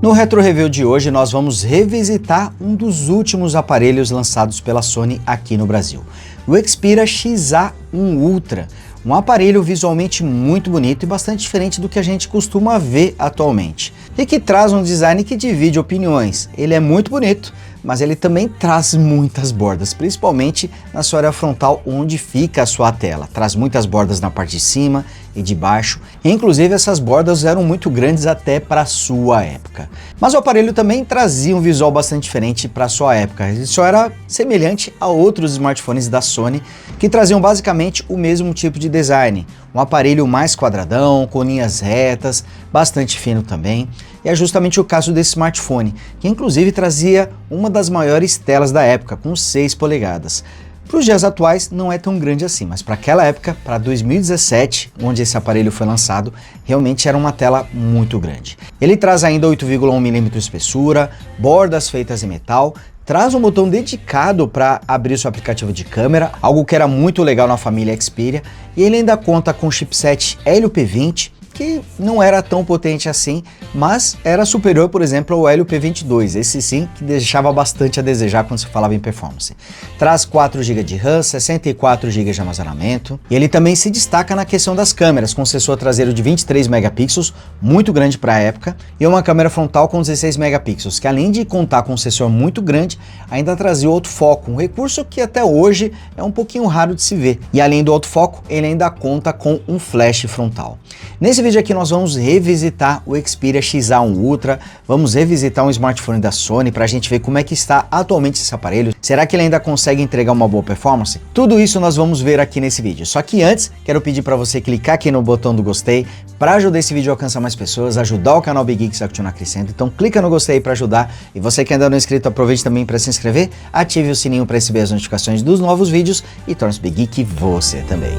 No Retro Review de hoje nós vamos revisitar um dos últimos aparelhos lançados pela Sony aqui no Brasil, o Xperia XA1 Ultra, um aparelho visualmente muito bonito e bastante diferente do que a gente costuma ver atualmente, e que traz um design que divide opiniões. Ele é muito bonito, mas ele também traz muitas bordas, principalmente na sua área frontal onde fica a sua tela. Traz muitas bordas na parte de cima e de baixo, e inclusive essas bordas eram muito grandes até para a sua época. Mas o aparelho também trazia um visual bastante diferente para a sua época. Ele só era semelhante a outros smartphones da Sony que traziam basicamente o mesmo tipo de design. Um aparelho mais quadradão, com linhas retas, bastante fino também. E é justamente o caso desse smartphone, que inclusive trazia uma das maiores telas da época, com 6 polegadas. Para os dias atuais não é tão grande assim, mas para aquela época, para 2017, onde esse aparelho foi lançado, realmente era uma tela muito grande. Ele traz ainda 8,1 mm de espessura, bordas feitas em metal, traz um botão dedicado para abrir seu aplicativo de câmera, algo que era muito legal na família Xperia, e ele ainda conta com o chipset Helio P20, que não era tão potente assim, mas era superior, por exemplo, ao Helio P22, esse sim que deixava bastante a desejar quando se falava em performance. Traz 4 GB de RAM, 64 GB de armazenamento, e ele também se destaca na questão das câmeras, com sensor traseiro de 23 megapixels, muito grande para a época, e uma câmera frontal com 16 megapixels, que além de contar com um sensor muito grande, ainda trazia o autofoco, um recurso que até hoje é um pouquinho raro de se ver. E além do autofoco, ele ainda conta com um flash frontal. Nesse vídeo aqui nós vamos revisitar o Xperia XA1 Ultra, vamos revisitar um smartphone da Sony para a gente ver como é que está atualmente esse aparelho. Será que ele ainda consegue entregar uma boa performance? Tudo isso nós vamos ver aqui nesse vídeo. Só que antes, quero pedir para você clicar aqui no botão do gostei para ajudar esse vídeo a alcançar mais pessoas, ajudar o canal Big Geeks a continuar crescendo. Então clica no gostei para ajudar. E você que ainda não é inscrito, aproveite também para se inscrever, ative o sininho para receber as notificações dos novos vídeos e torne-se Big Geek você também.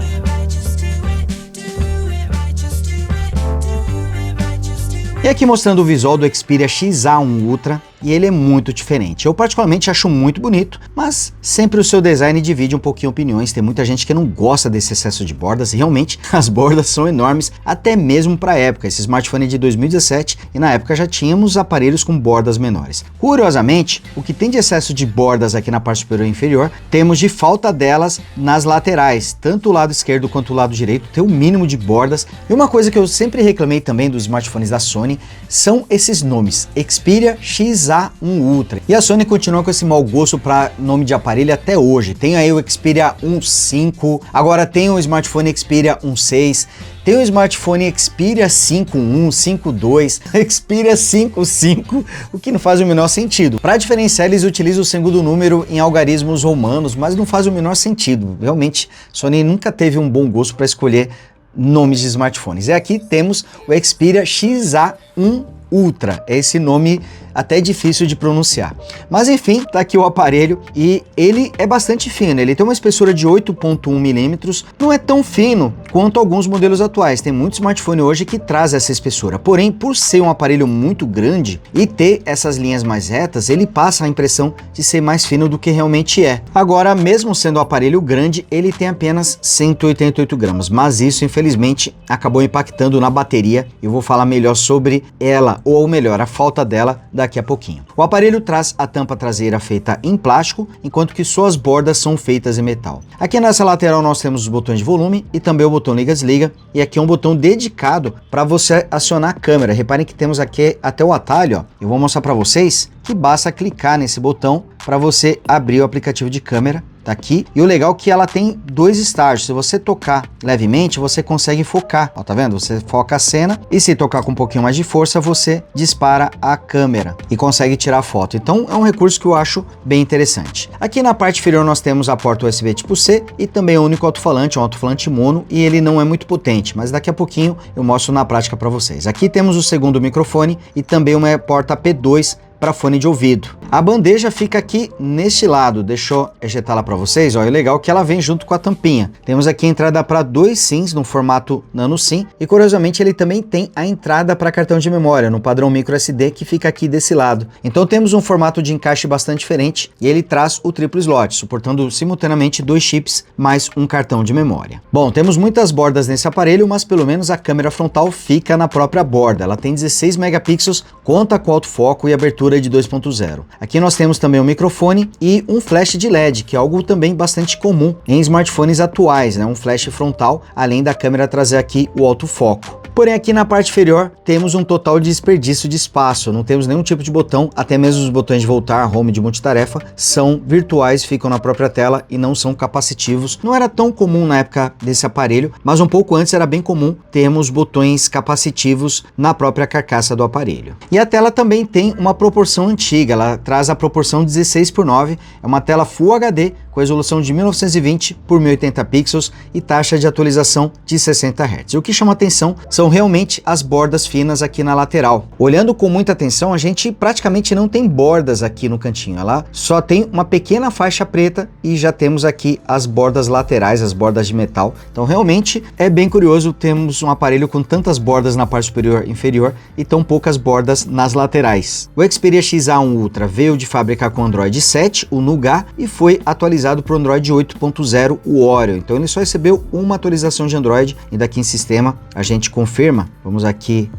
E aqui mostrando o visual do Xperia XA1 Ultra, e ele é muito diferente. Eu particularmente acho muito bonito, mas sempre o seu design divide um pouquinho opiniões. Tem muita gente que não gosta desse excesso de bordas, e realmente as bordas são enormes, até mesmo para a época. Esse smartphone é de 2017 e na época já tínhamos aparelhos com bordas menores. Curiosamente, o que tem de excesso de bordas aqui na parte superior e inferior, temos de falta delas nas laterais, tanto o lado esquerdo quanto o lado direito, tem o mínimo de bordas. E uma coisa que eu sempre reclamei também dos smartphones da Sony são esses nomes, Xperia XA1 Ultra. E a Sony continua com esse mau gosto para nome de aparelho até hoje. Tem aí o Xperia 1.5, agora tem o smartphone Xperia 1.6, tem o smartphone Xperia 5.1, 5.2, Xperia 5.5, o que não faz o menor sentido. Para diferenciar, eles utilizam o segundo número em algarismos romanos, mas não faz o menor sentido. Realmente, Sony nunca teve um bom gosto para escolher nomes de smartphones. E aqui temos o Xperia XA1 Ultra, é esse nome até difícil de pronunciar. Mas enfim, tá aqui o aparelho e ele é bastante fino, ele tem uma espessura de 8,1 mm, não é tão fino quanto alguns modelos atuais. Tem muito smartphone hoje que traz essa espessura, porém por ser um aparelho muito grande e ter essas linhas mais retas, ele passa a impressão de ser mais fino do que realmente é. Agora, mesmo sendo um aparelho grande, ele tem apenas 188 gramas, mas isso infelizmente acabou impactando na bateria. Eu vou falar melhor sobre ela, ou melhor, a falta dela daqui a pouquinho. O aparelho traz a tampa traseira feita em plástico, enquanto que suas bordas são feitas em metal. Aqui nessa lateral nós temos os botões de volume e também o botão liga-desliga, e aqui é um botão dedicado para você acionar a câmera. Reparem que temos aqui até o atalho, ó. Eu vou mostrar para vocês que basta clicar nesse botão para você abrir o aplicativo de câmera. Tá aqui, e o legal é que ela tem 2 estágios. Se você tocar levemente, você consegue focar, ó, tá vendo? Você foca a cena, e se tocar com um pouquinho mais de força, você dispara a câmera e consegue tirar a foto. Então é um recurso que eu acho bem interessante. Aqui na parte inferior nós temos a porta USB tipo C e também o único alto-falante, um alto-falante mono, e ele não é muito potente, mas daqui a pouquinho eu mostro na prática para vocês. Aqui temos o segundo microfone e também uma porta P2 para fone de ouvido. A bandeja fica aqui neste lado, deixa eu ejetar lá para vocês, ó, é legal que ela vem junto com a tampinha. Temos aqui a entrada para 2 SIMs no formato nano SIM e curiosamente ele também tem a entrada para cartão de memória no padrão micro SD que fica aqui desse lado. Então temos um formato de encaixe bastante diferente e ele traz o triplo slot, suportando simultaneamente 2 chips mais um cartão de memória. Bom, temos muitas bordas nesse aparelho, mas pelo menos a câmera frontal fica na própria borda. Ela tem 16 megapixels conta com autofoco e abertura de 2.0. Aqui nós temos também um microfone e um flash de LED, que é algo também bastante comum em smartphones atuais, né? Um flash frontal, além da câmera trazer aqui o autofoco. Porém, aqui na parte inferior temos um total desperdício de espaço, não temos nenhum tipo de botão, até mesmo os botões de voltar, home, de multitarefa, são virtuais, ficam na própria tela e não são capacitivos. Não era tão comum na época desse aparelho, mas um pouco antes era bem comum termos botões capacitivos na própria carcaça do aparelho. E a tela também tem uma proporção antiga, ela traz a proporção 16:9, é uma tela Full HD com resolução de 1920 por 1080 pixels e taxa de atualização de 60 Hz. E o que chama atenção são realmente as bordas finas aqui na lateral. Olhando com muita atenção, a gente praticamente não tem bordas aqui no cantinho, ela só tem uma pequena faixa preta e já temos aqui as bordas laterais, as bordas de metal. Então realmente é bem curioso termos um aparelho com tantas bordas na parte superior e inferior e tão poucas bordas nas laterais. O Xperia XA1 Ultra veio de fábrica com Android 7, o Nougat, e foi atualizado para o Android 8.0, o Oreo. Então ele só recebeu uma atualização de Android e daqui em sistema a gente confirma. Vamos aqui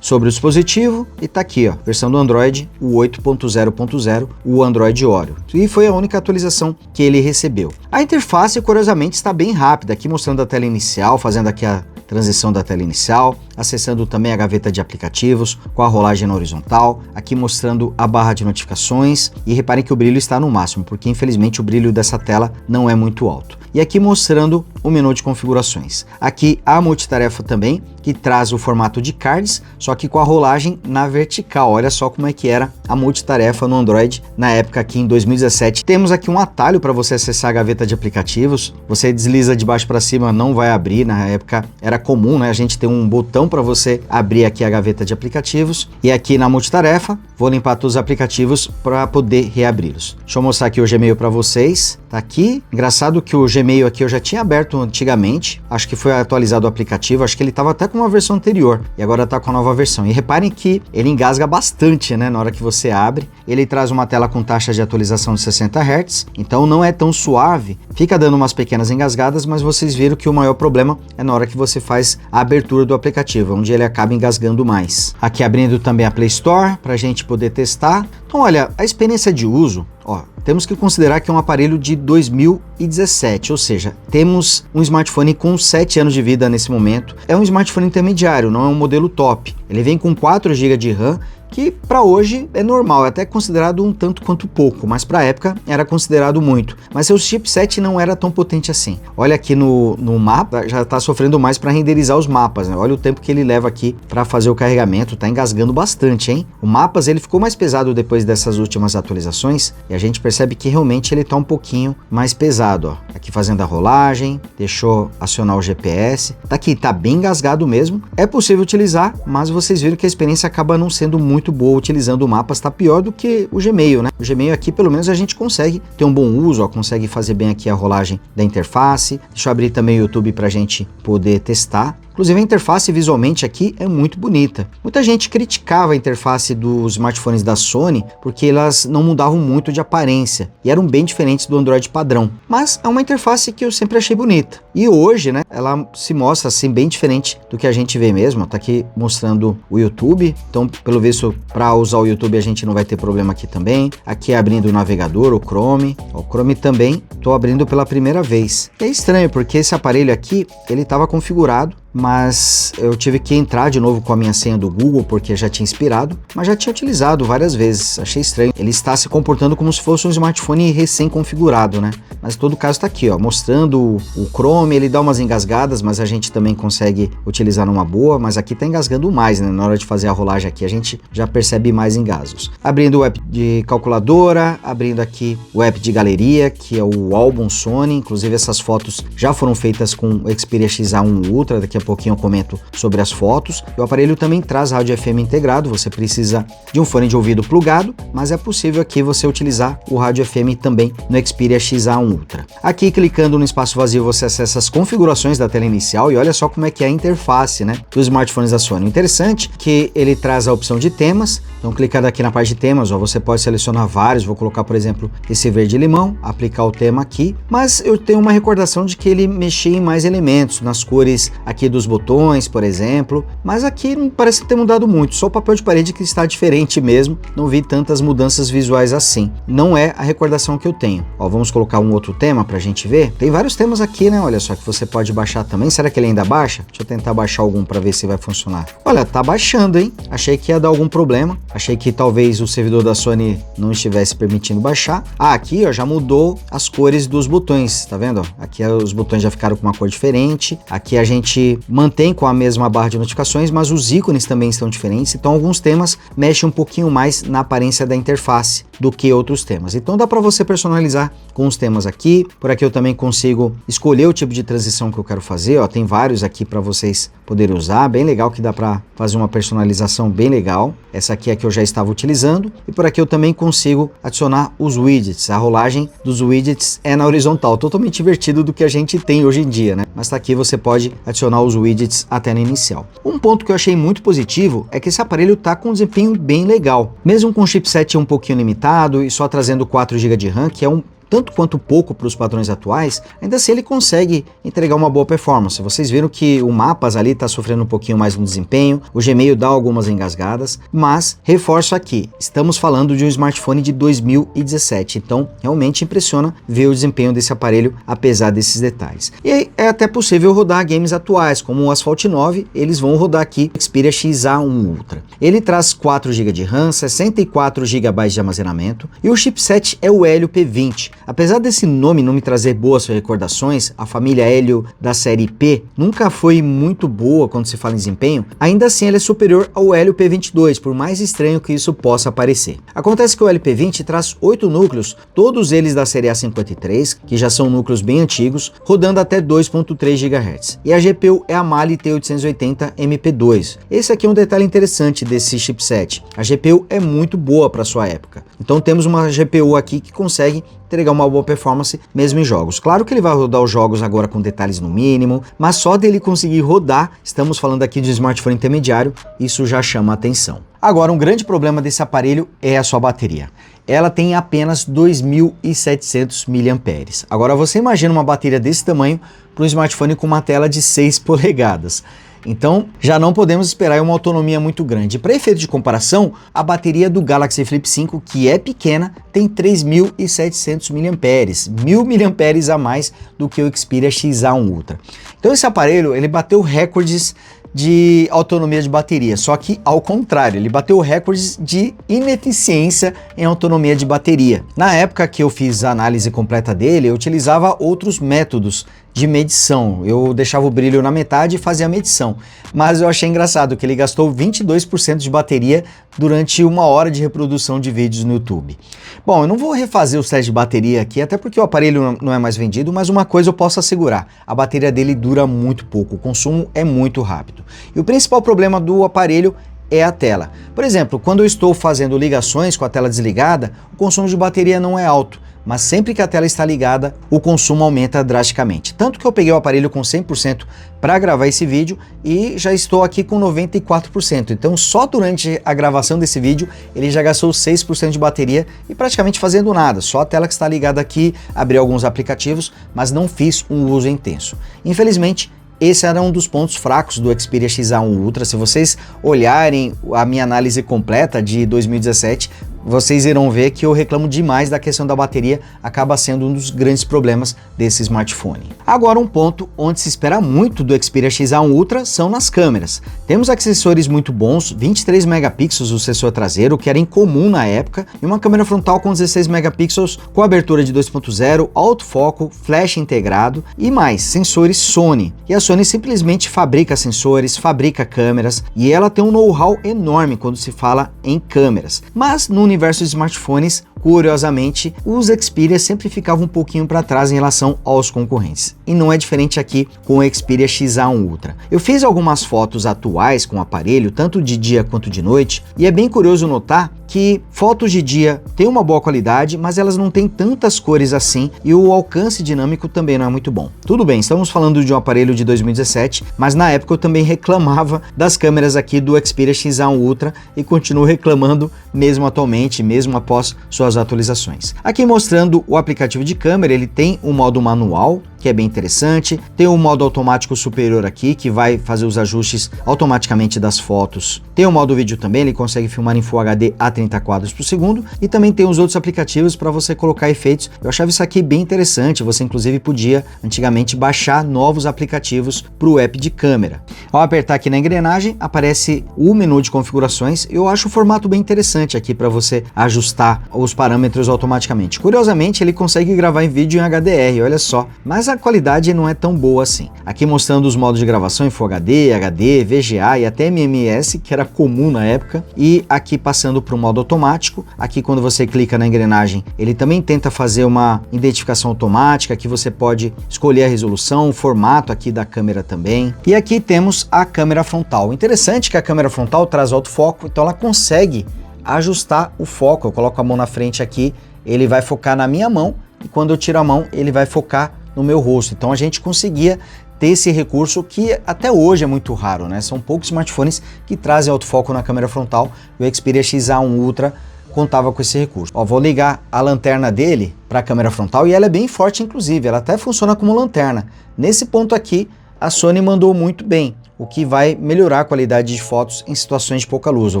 sobre o dispositivo e tá aqui, ó, versão do Android, o 8.0.0, o Android Oreo. E foi a única atualização que ele recebeu. A interface, curiosamente, está bem rápida, aqui mostrando a tela inicial, fazendo aqui a transição da tela inicial, acessando também a gaveta de aplicativos com a rolagem na horizontal, aqui mostrando a barra de notificações e reparem que o brilho está no máximo, porque infelizmente o brilho dessa tela não é muito alto. E aqui mostrando o menu de configurações. Aqui a multitarefa também, que traz o formato de cards, só que com a rolagem na vertical. Olha só como é que era a multitarefa no Android na época aqui em 2017. Temos aqui um atalho para você acessar a gaveta de aplicativos. Você desliza de baixo para cima, não vai abrir. Na época era comum, né, a gente ter um botão para você abrir aqui a gaveta de aplicativos. E aqui na multitarefa, vou limpar todos os aplicativos para poder reabri-los. Deixa eu mostrar aqui o Gmail para vocês. Tá aqui. Engraçado que o Gmail aqui eu já tinha aberto antigamente. Acho que foi atualizado o aplicativo. Acho que ele estava até com uma versão anterior e agora tá com a nova versão. E reparem que ele engasga bastante, né? Na hora que você abre, ele traz uma tela com taxa de atualização de 60 Hz, então não é tão suave, fica dando umas pequenas engasgadas, mas vocês viram que o maior problema é na hora que você faz a abertura do aplicativo, onde ele acaba engasgando mais. Aqui abrindo também a Play Store para a gente poder testar. Então olha, a experiência de uso, ó, temos que considerar que é um aparelho de 2017, ou seja, temos um smartphone com 7 anos de vida nesse momento. É um smartphone intermediário, não é um modelo top. Ele vem com 4 GB de RAM, que para hoje é normal, é até considerado um tanto quanto pouco, mas para a época era considerado muito. Mas seu chipset não era tão potente assim. Olha aqui no mapa, já está sofrendo mais para renderizar os mapas, né? Olha o tempo que ele leva aqui para fazer o carregamento, tá engasgando bastante, hein? O mapas ele ficou mais pesado depois dessas últimas atualizações e a gente percebe que realmente ele tá um pouquinho mais pesado, ó. Aqui fazendo a rolagem, deixou acionar o GPS, tá aqui, tá bem engasgado mesmo. É possível utilizar, mas vocês viram que a experiência acaba não sendo muito boa utilizando o Mapas, tá pior do que o Gmail, né? O Gmail aqui pelo menos a gente consegue ter um bom uso, ó, consegue fazer bem aqui a rolagem da interface. Deixa eu abrir também o YouTube pra gente poder testar. Inclusive a interface visualmente aqui é muito bonita. Muita gente criticava a interface dos smartphones da Sony porque elas não mudavam muito de aparência e eram bem diferentes do Android padrão. Mas é uma interface que eu sempre achei bonita. E hoje, né, ela se mostra assim bem diferente do que a gente vê mesmo. Tá aqui mostrando o YouTube. Então, pelo visto, para usar o YouTube a gente não vai ter problema aqui também. Aqui abrindo o navegador, o Chrome. O Chrome também tô abrindo pela primeira vez. E é estranho porque esse aparelho aqui, ele estava configurado, mas eu tive que entrar de novo com a minha senha do Google porque já tinha expirado, mas já tinha utilizado várias vezes. Achei estranho. Ele está se comportando como se fosse um smartphone recém-configurado, né? Mas em todo caso tá aqui, ó, mostrando o Chrome, ele dá umas engasgadas, mas a gente também consegue utilizar numa boa, mas aqui tá engasgando mais, né? Na hora de fazer a rolagem aqui, a gente já percebe mais engasgos. Abrindo o app de calculadora, abrindo aqui o app de galeria, que é o álbum Sony, inclusive essas fotos já foram feitas com o Xperia XA1 Ultra, daqui a pouquinho eu comento sobre as fotos. O aparelho também traz rádio FM integrado, você precisa de um fone de ouvido plugado, mas é possível aqui você utilizar o rádio FM também no Xperia XA1 Ultra. Aqui clicando no espaço vazio você acessa as configurações da tela inicial e olha só como é que é a interface, né, dos smartphones da Sony. Interessante que ele traz a opção de temas, então clicando aqui na parte de temas, ó, você pode selecionar vários, vou colocar por exemplo esse verde limão, aplicar o tema aqui, mas eu tenho uma recordação de que ele mexia em mais elementos, nas cores aqui dos botões, por exemplo, mas aqui não parece ter mudado muito, só o papel de parede que está diferente mesmo, não vi tantas mudanças visuais assim. Não é a recordação que eu tenho. Ó, vamos colocar um outro tema pra gente ver. Tem vários temas aqui, né? Olha só, que você pode baixar também. Será que ele ainda baixa? Deixa eu tentar baixar algum pra ver se vai funcionar. Olha, tá baixando, hein? Achei que ia dar algum problema. Achei que talvez o servidor da Sony não estivesse permitindo baixar. Ah, aqui, ó, já mudou as cores dos botões, tá vendo? Aqui os botões já ficaram com uma cor diferente. Aqui a gente mantém com a mesma barra de notificações, mas os ícones também estão diferentes. Então alguns temas mexem um pouquinho mais na aparência da interface do que outros temas. Então dá para você personalizar com os temas aqui. Por aqui eu também consigo escolher o tipo de transição que eu quero fazer, ó, tem vários aqui para vocês poderem usar, bem legal que dá para fazer uma personalização bem legal. Essa aqui é que eu já estava utilizando, e por aqui eu também consigo adicionar os widgets. A rolagem dos widgets é na horizontal, totalmente invertido do que a gente tem hoje em dia, né? Mas tá aqui, você pode adicionar os widgets até no inicial. Um ponto que eu achei muito positivo é que esse aparelho tá com um desempenho bem legal, mesmo com o chipset um pouquinho limitado e só trazendo 4 GB de RAM, que é tanto quanto pouco para os padrões atuais, ainda assim ele consegue entregar uma boa performance. Vocês viram que o Mapas ali está sofrendo um pouquinho mais no desempenho, o Gmail dá algumas engasgadas, mas reforço aqui, estamos falando de um smartphone de 2017, então realmente impressiona ver o desempenho desse aparelho apesar desses detalhes. E é até possível rodar games atuais, como o Asphalt 9, eles vão rodar aqui o Xperia XA1 Ultra. Ele traz 4 GB de RAM, 64 GB de armazenamento e o chipset é o Helio P20. Apesar desse nome não me trazer boas recordações, a família Helio da série P nunca foi muito boa quando se fala em desempenho, ainda assim ele é superior ao Helio P22, por mais estranho que isso possa parecer. Acontece que o Helio P20 traz 8 núcleos, todos eles da série A53, que já são núcleos bem antigos, rodando até 2.3 GHz. E a GPU é a Mali T880 MP2. Esse aqui é um detalhe interessante desse chipset. A GPU é muito boa para sua época. Então temos uma GPU aqui que consegue entregar uma boa performance mesmo em jogos. Claro que ele vai rodar os jogos agora com detalhes no mínimo, mas só dele conseguir rodar, estamos falando aqui de smartphone intermediário, isso já chama a atenção. Agora, um grande problema desse aparelho é a sua bateria. Ela tem apenas 2.700 mAh. Agora você imagina uma bateria desse tamanho para um smartphone com uma tela de 6 polegadas. Então já não podemos esperar uma autonomia muito grande. Para efeito de comparação, a bateria do Galaxy Flip 5, que é pequena, tem 3.700 mAh, 1.000 mAh a mais do que o Xperia XA1 Ultra. Então esse aparelho ele bateu recordes de autonomia de bateria, só que ao contrário, ele bateu recordes de ineficiência em autonomia de bateria. Na época que eu fiz a análise completa dele, eu utilizava outros métodos de medição. Eu deixava o brilho na metade e fazia a medição, mas eu achei engraçado que ele gastou 22% de bateria durante 1 hora de reprodução de vídeos no YouTube. Bom, eu não vou refazer o teste de bateria aqui, até porque o aparelho não é mais vendido, mas uma coisa eu posso assegurar, a bateria dele dura muito pouco, o consumo é muito rápido. E o principal problema do aparelho é a tela. Por exemplo, quando eu estou fazendo ligações com a tela desligada, o consumo de bateria não é alto, mas sempre que a tela está ligada, o consumo aumenta drasticamente. Tanto que eu peguei o aparelho com 100% para gravar esse vídeo e já estou aqui com 94%. Então só durante a gravação desse vídeo ele já gastou 6% de bateria e praticamente fazendo nada. Só a tela que está ligada aqui, abri alguns aplicativos, mas não fiz um uso intenso. Infelizmente, esse era um dos pontos fracos do Xperia XA1 Ultra. Se vocês olharem a minha análise completa de 2017, vocês irão ver que eu reclamo demais da questão da bateria, acaba sendo um dos grandes problemas desse smartphone. Agora um ponto onde se espera muito do Xperia XA1 Ultra são nas câmeras. Temos acessores muito bons, 23 megapixels o sensor traseiro, que era incomum na época, e uma câmera frontal com 16 megapixels com abertura de 2.0, autofoco, flash integrado e mais, sensores Sony. E a Sony simplesmente fabrica sensores, fabrica câmeras, e ela tem um know-how enorme quando se fala em câmeras. Mas no universo de smartphones, curiosamente, os Xperia sempre ficavam um pouquinho para trás em relação aos concorrentes. E não é diferente aqui com o Xperia XA1 Ultra. Eu fiz algumas fotos atuais com o aparelho, tanto de dia quanto de noite, e é bem curioso notar que fotos de dia têm uma boa qualidade, mas elas não têm tantas cores assim e o alcance dinâmico também não é muito bom. Tudo bem, estamos falando de um aparelho de 2017, mas na época eu também reclamava das câmeras aqui do Xperia XA1 Ultra e continuo reclamando mesmo atualmente, mesmo após suas atualizações. Aqui mostrando o aplicativo de câmera, ele tem um modo manual, que é bem interessante. Tem o modo automático superior aqui, que vai fazer os ajustes automaticamente das fotos. Tem o modo vídeo também, ele consegue filmar em Full HD a 30 quadros por segundo. E também tem os outros aplicativos para você colocar efeitos. Eu achava isso aqui bem interessante, você inclusive podia antigamente baixar novos aplicativos para o app de câmera. Ao apertar aqui na engrenagem, aparece o menu de configurações. Eu acho o formato bem interessante aqui para você ajustar os parâmetros automaticamente. Curiosamente, ele consegue gravar em vídeo em HDR, olha só, mas a qualidade não é tão boa assim. Aqui mostrando os modos de gravação em Full HD, HD, VGA e até MMS, que era comum na época, e aqui passando para o modo automático. Aqui quando você clica na engrenagem, ele também tenta fazer uma identificação automática, aqui você pode escolher a resolução, o formato aqui da câmera também. E aqui temos a câmera frontal. Interessante que a câmera frontal traz autofoco, então ela consegue ajustar o foco. Eu coloco a mão na frente aqui, ele vai focar na minha mão, e quando eu tiro a mão, ele vai focar no meu rosto. Então a gente conseguia ter esse recurso que até hoje é muito raro, né? São poucos smartphones que trazem autofoco na câmera frontal. O Xperia XA1 Ultra contava com esse recurso. Ó, vou ligar a lanterna dele para a câmera frontal e ela é bem forte, inclusive, ela até funciona como lanterna. Nesse ponto aqui, a Sony mandou muito bem, o que vai melhorar a qualidade de fotos em situações de pouca luz. Eu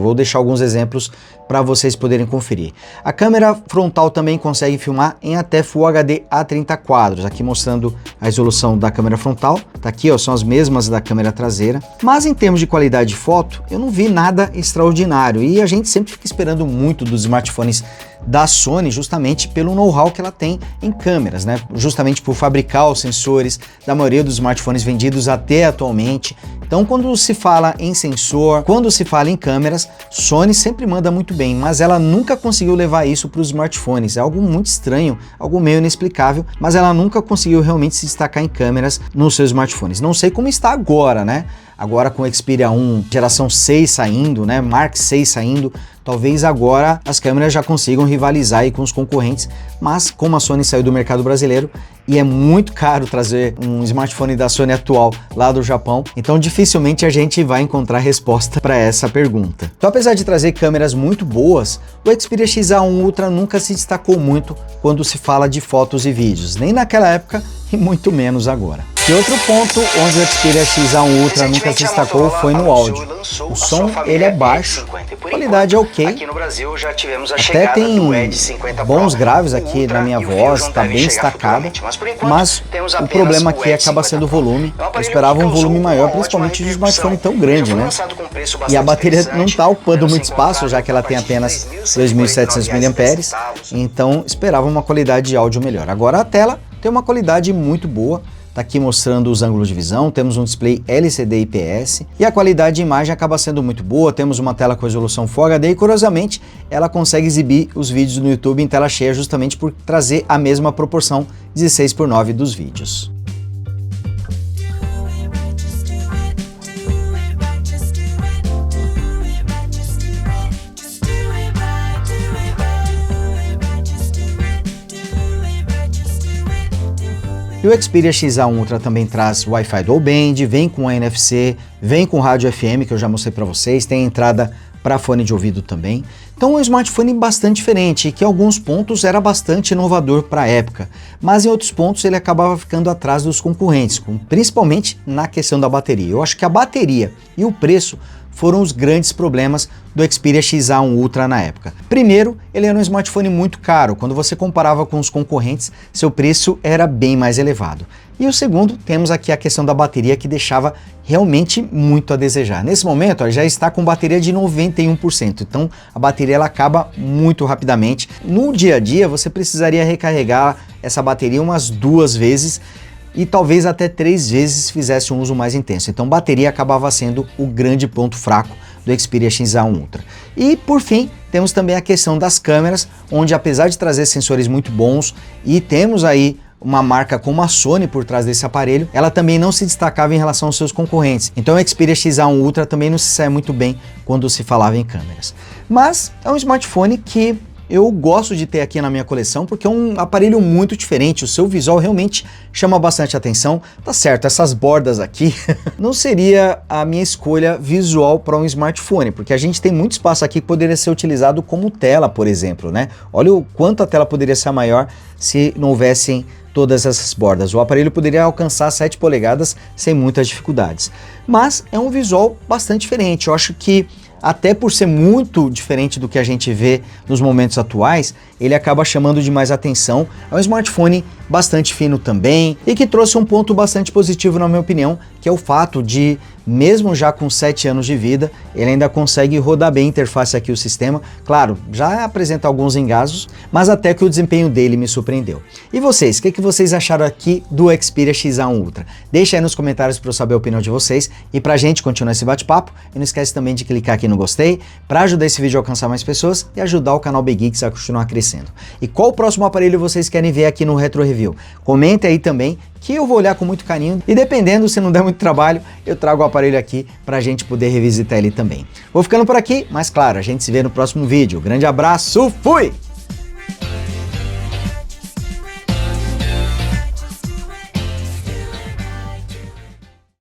vou deixar alguns exemplos para vocês poderem conferir. A câmera frontal também consegue filmar em até Full HD a 30 quadros, aqui mostrando a resolução da câmera frontal, tá aqui, ó, são as mesmas da câmera traseira, mas em termos de qualidade de foto, eu não vi nada extraordinário, e a gente sempre fica esperando muito dos smartphones da Sony, justamente pelo know-how que ela tem em câmeras, né? Justamente por fabricar os sensores da maioria dos smartphones vendidos até atualmente. Então, quando se fala em sensor, quando se fala em câmeras, Sony sempre manda muito bem, mas ela nunca conseguiu levar isso para os smartphones. É algo muito estranho, algo meio inexplicável, mas ela nunca conseguiu realmente se destacar em câmeras nos seus smartphones. Não sei como está agora, né? Agora com o Xperia 1 geração 6 saindo, né? Mark 6 saindo, talvez agora as câmeras já consigam rivalizar aí com os concorrentes, mas como a Sony saiu do mercado brasileiro e é muito caro trazer um smartphone da Sony atual lá do Japão, então dificilmente a gente vai encontrar resposta para essa pergunta. Então, apesar de trazer câmeras muito boas, o Xperia XA1 Ultra nunca se destacou muito quando se fala de fotos e vídeos, nem naquela época e muito menos agora. E outro ponto onde o Xperia XA1 Ultra nunca se destacou foi no áudio. O som ele é baixo, a qualidade é ok, até tem bons graves aqui na minha voz, está bem destacada, mas o problema aqui acaba sendo o volume. Eu esperava um volume maior, principalmente de um smartphone tão grande, né? E a bateria não está ocupando muito espaço, já que ela tem apenas 2.700 mAh, então esperava uma qualidade de áudio melhor. Agora a tela tem uma qualidade muito boa. Está aqui mostrando os ângulos de visão, temos um display LCD IPS e a qualidade de imagem acaba sendo muito boa, temos uma tela com resolução Full HD e curiosamente ela consegue exibir os vídeos no YouTube em tela cheia justamente por trazer a mesma proporção 16:9 dos vídeos. E o Xperia XA1 Ultra também traz Wi-Fi Dual Band, vem com NFC, vem com rádio FM, que eu já mostrei para vocês, tem entrada para fone de ouvido também. Então é um smartphone bastante diferente, que em alguns pontos era bastante inovador para a época, mas em outros pontos ele acabava ficando atrás dos concorrentes, principalmente na questão da bateria. Eu acho que a bateria e o preço foram os grandes problemas do Xperia XA1 Ultra na época. Primeiro, ele era um smartphone muito caro, quando você comparava com os concorrentes, seu preço era bem mais elevado. E o segundo, temos aqui a questão da bateria que deixava realmente muito a desejar. Nesse momento, ó, já está com bateria de 91%, então a bateria ela acaba muito rapidamente. No dia a dia, você precisaria recarregar essa bateria umas 2 vezes, e talvez até 3 vezes fizesse um uso mais intenso. Então bateria acabava sendo o grande ponto fraco do Xperia XA1 Ultra. E por fim, temos também a questão das câmeras, onde apesar de trazer sensores muito bons, e temos aí uma marca como a Sony por trás desse aparelho, ela também não se destacava em relação aos seus concorrentes. Então o Xperia XA1 Ultra também não se sai muito bem quando se falava em câmeras. Mas é um smartphone que eu gosto de ter aqui na minha coleção porque é um aparelho muito diferente, o seu visual realmente chama bastante atenção. Tá certo, essas bordas aqui não seria a minha escolha visual para um smartphone, porque a gente tem muito espaço aqui que poderia ser utilizado como tela, por exemplo, né? Olha o quanto a tela poderia ser maior se não houvessem todas essas bordas. O aparelho poderia alcançar 7 polegadas sem muitas dificuldades. Mas é um visual bastante diferente. Eu acho que até por ser muito diferente do que a gente vê nos momentos atuais, ele acaba chamando de mais atenção. É um smartphone bastante fino também e que trouxe um ponto bastante positivo na minha opinião, que é o fato de, mesmo já com 7 anos de vida, ele ainda consegue rodar bem a interface aqui, o sistema. Claro, já apresenta alguns engasgos, mas até que o desempenho dele me surpreendeu. E vocês, o que vocês acharam aqui do Xperia XA1 Ultra? Deixa aí nos comentários para eu saber a opinião de vocês e pra gente continuar esse bate-papo. E não esquece também de clicar aqui no gostei para ajudar esse vídeo a alcançar mais pessoas e ajudar o canal BGeeks a continuar crescendo. E qual o próximo aparelho vocês querem ver aqui no Retro Review? Comente aí também, que eu vou olhar com muito carinho e dependendo, se não der muito trabalho, eu trago o aparelho aqui pra gente poder revisitar ele também. Vou ficando por aqui, mas claro, a gente se vê no próximo vídeo. Grande abraço, fui!